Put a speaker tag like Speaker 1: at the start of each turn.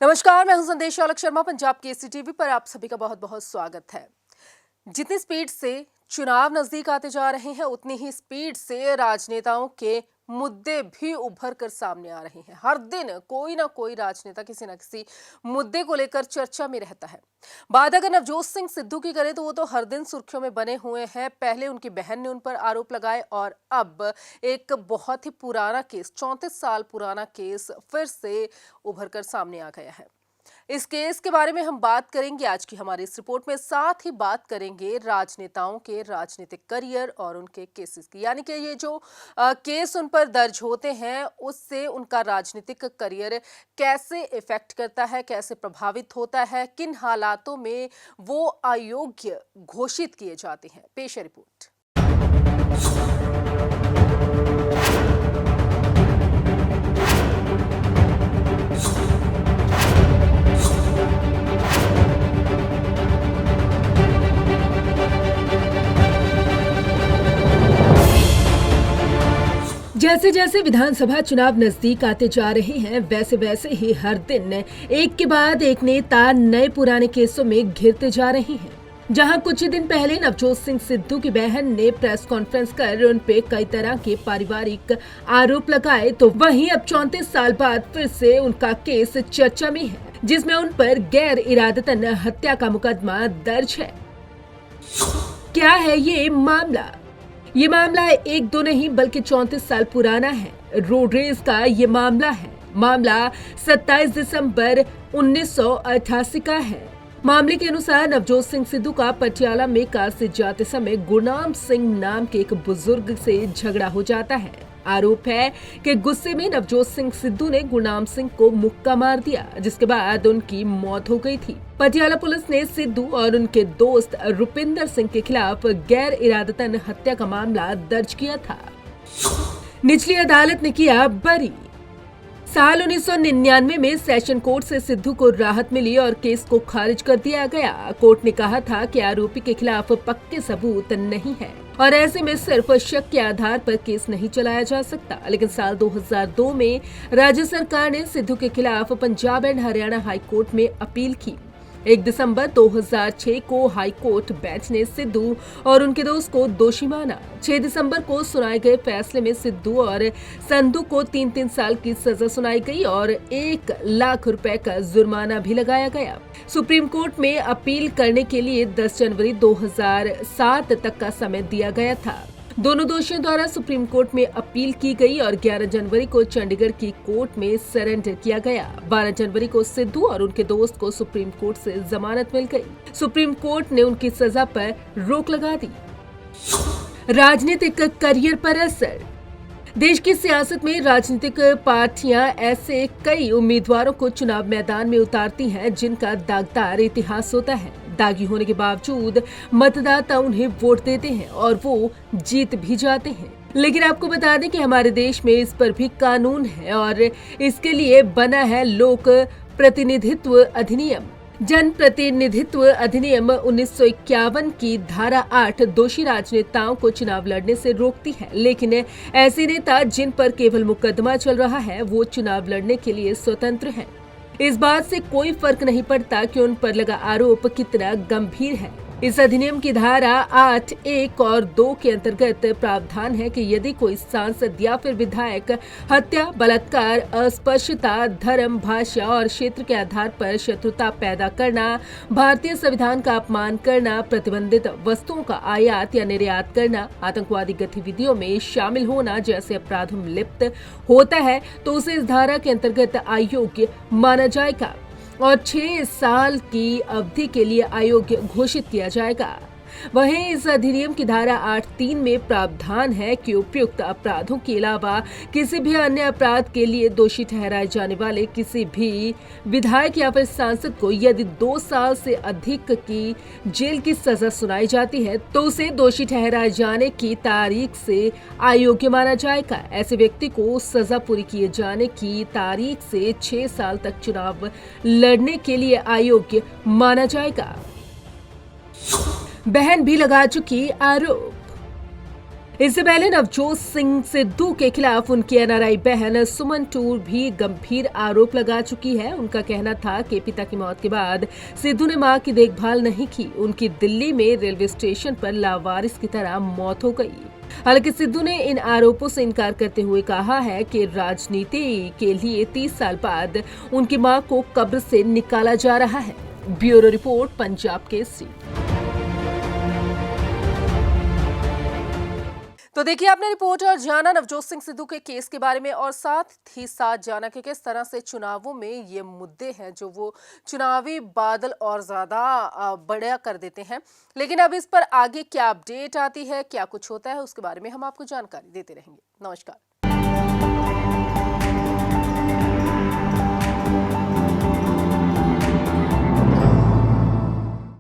Speaker 1: नमस्कार, मैं हूं संदेश अलग शर्मा। पंजाब केसरी टीवी पर आप सभी का बहुत बहुत स्वागत है। जितनी स्पीड से चुनाव नजदीक आते जा रहे हैं, उतनी ही स्पीड से राजनेताओं के मुद्दे भी उभर कर सामने आ रहे हैं। हर दिन कोई ना कोई राजनेता किसी न किसी मुद्दे को लेकर चर्चा में रहता है। बात अगर नवजोत सिंह सिद्धू की करें तो वो तो हर दिन सुर्खियों में बने हुए हैं। पहले उनकी बहन ने उन पर आरोप लगाए और अब एक बहुत ही पुराना केस, 34 साल पुराना केस फिर से उभर कर सामने आ गया है। इस केस के बारे में हम बात करेंगे आज की हमारी इस रिपोर्ट में। साथ ही बात करेंगे राजनेताओं के राजनीतिक करियर और उनके केसेस की, यानी कि ये जो केस उन पर दर्ज होते हैं उससे उनका राजनीतिक करियर कैसे इफेक्ट करता है, कैसे प्रभावित होता है, किन हालातों में वो अयोग्य घोषित किए जाते हैं। पेश है रिपोर्ट।
Speaker 2: जैसे जैसे विधानसभा चुनाव नजदीक आते जा रहे हैं, वैसे वैसे ही हर दिन एक के बाद एक नेता नए पुराने केसों में घिरते जा रहे हैं। जहां कुछ ही दिन पहले नवजोत सिंह सिद्धू की बहन ने प्रेस कॉन्फ्रेंस कर उन पे कई तरह के पारिवारिक आरोप लगाए, तो वहीं अब 34 साल बाद फिर से उनका केस चर्चा में है, जिसमें उन पर गैर इरादतन हत्या का मुकदमा दर्ज है। क्या है ये मामला? ये मामला एक दो नहीं बल्कि 34 साल पुराना है। रोड रेस का ये मामला है। मामला 27 दिसंबर 1988 का है। मामले के अनुसार नवजोत सिंह सिद्धू का पटियाला में कार से जाते समय गुरनाम सिंह नाम के एक बुजुर्ग से झगड़ा हो जाता है। आरोप है कि गुस्से में नवजोत सिंह सिद्धू ने गुरनाम सिंह को मुक्का मार दिया, जिसके बाद उनकी मौत हो गई थी। पटियाला पुलिस ने सिद्धू और उनके दोस्त रुपिंदर सिंह के खिलाफ गैर इरादतन हत्या का मामला दर्ज किया था। निचली अदालत ने किया बरी। साल 1999 में सेशन कोर्ट से सिद्धू को राहत मिली और केस को खारिज कर दिया गया। कोर्ट ने कहा था कि आरोपी के खिलाफ पक्के सबूत नहीं है और ऐसे में सिर्फ शक के आधार पर केस नहीं चलाया जा सकता। लेकिन साल 2002 में राज्य सरकार ने सिद्धू के खिलाफ Punjab and Haryana high court में अपील की। 1 दिसंबर 2006 को हाई कोर्ट बेंच ने सिद्धू और उनके दोस्त को दोषी माना। 6 दिसंबर को सुनाए गए फैसले में सिद्धू और संधू को 3-3 साल की सजा सुनाई गई और 1 लाख रुपए का जुर्माना भी लगाया गया। सुप्रीम कोर्ट में अपील करने के लिए 10 जनवरी 2007 तक का समय दिया गया था। दोनों दोषियों द्वारा सुप्रीम कोर्ट में अपील की गई और 11 जनवरी को चंडीगढ़ की कोर्ट में सरेंडर किया गया। 12 जनवरी को सिद्धू और उनके दोस्त को सुप्रीम कोर्ट से जमानत मिल गई। सुप्रीम कोर्ट ने उनकी सजा पर रोक लगा दी। राजनीतिक करियर पर असर। देश की सियासत में राजनीतिक पार्टियां ऐसे कई उम्मीदवारों को चुनाव मैदान में उतारती हैं जिनका दागदार इतिहास होता है। दागी होने के बावजूद मतदाता उन्हें वोट देते हैं और वो जीत भी जाते हैं। लेकिन आपको बता दें कि हमारे देश में इस पर भी कानून है और इसके लिए बना है लोक प्रतिनिधित्व अधिनियम। जन प्रतिनिधित्व अधिनियम 1951 की धारा 8 दोषी राजनेताओं को चुनाव लड़ने से रोकती है, लेकिन ऐसे नेता जिन पर केवल मुकदमा चल रहा है वो चुनाव लड़ने के लिए स्वतंत्र हैं। इस बात से कोई फर्क नहीं पड़ता कि उन पर लगा आरोप कितना गंभीर है। इस अधिनियम की धारा 8 1 और 2 के अंतर्गत प्रावधान है कि यदि कोई सांसद या फिर विधायक हत्या, बलात्कार, अस्पृश्यता, धर्म, भाषा और क्षेत्र के आधार पर शत्रुता पैदा करना, भारतीय संविधान का अपमान करना, प्रतिबंधित वस्तुओं का आयात या निर्यात करना, आतंकवादी गतिविधियों में शामिल होना जैसे अपराधों में लिप्त होता है तो उसे इस धारा के अंतर्गत अयोग्य माना जाएगा और 6 साल की अवधि के लिए अयोग्य घोषित किया जाएगा। वहीं इस अधिनियम की धारा 8(3) में प्रावधान है कि उपयुक्त अपराधों के अलावा किसी भी अन्य अपराध के लिए दोषी ठहराए जाने वाले किसी भी विधायक या फिर सांसद को यदि 2 साल से अधिक की जेल की सजा सुनाई जाती है तो उसे दोषी ठहराए जाने की तारीख से अयोग्य माना जाएगा। ऐसे व्यक्ति को सजा पूरी किए जाने की तारीख से 6 साल तक चुनाव लड़ने के लिए अयोग्य माना जाएगा। बहन भी लगा चुकी आरोप। इससे पहले नवजोत सिंह सिद्धू के खिलाफ उनकी एनआरआई बहन सुमन टूर भी गंभीर आरोप लगा चुकी है। उनका कहना था कि पिता की मौत के बाद सिद्धू ने मां की देखभाल नहीं की। उनकी दिल्ली में रेलवे स्टेशन पर लावारिस की तरह मौत हो गई। हालांकि सिद्धू ने इन आरोपों से इनकार करते हुए कहा है कि राजनीति के लिए 30 साल बाद उनकी मां को कब्र से निकाला जा रहा है। Bureau report, Punjab Kesari.
Speaker 1: तो देखिए, आपने रिपोर्ट और जाना नवजोत सिंह सिद्धू के केस के बारे में, और साथ ही साथ जाना कि किस तरह से चुनावों में ये मुद्दे हैं जो वो चुनावी बादल और ज्यादा बड़ा कर देते हैं। लेकिन अब इस पर आगे क्या अपडेट आती है, क्या कुछ होता है, उसके बारे में हम आपको जानकारी देते रहेंगे। नमस्कार।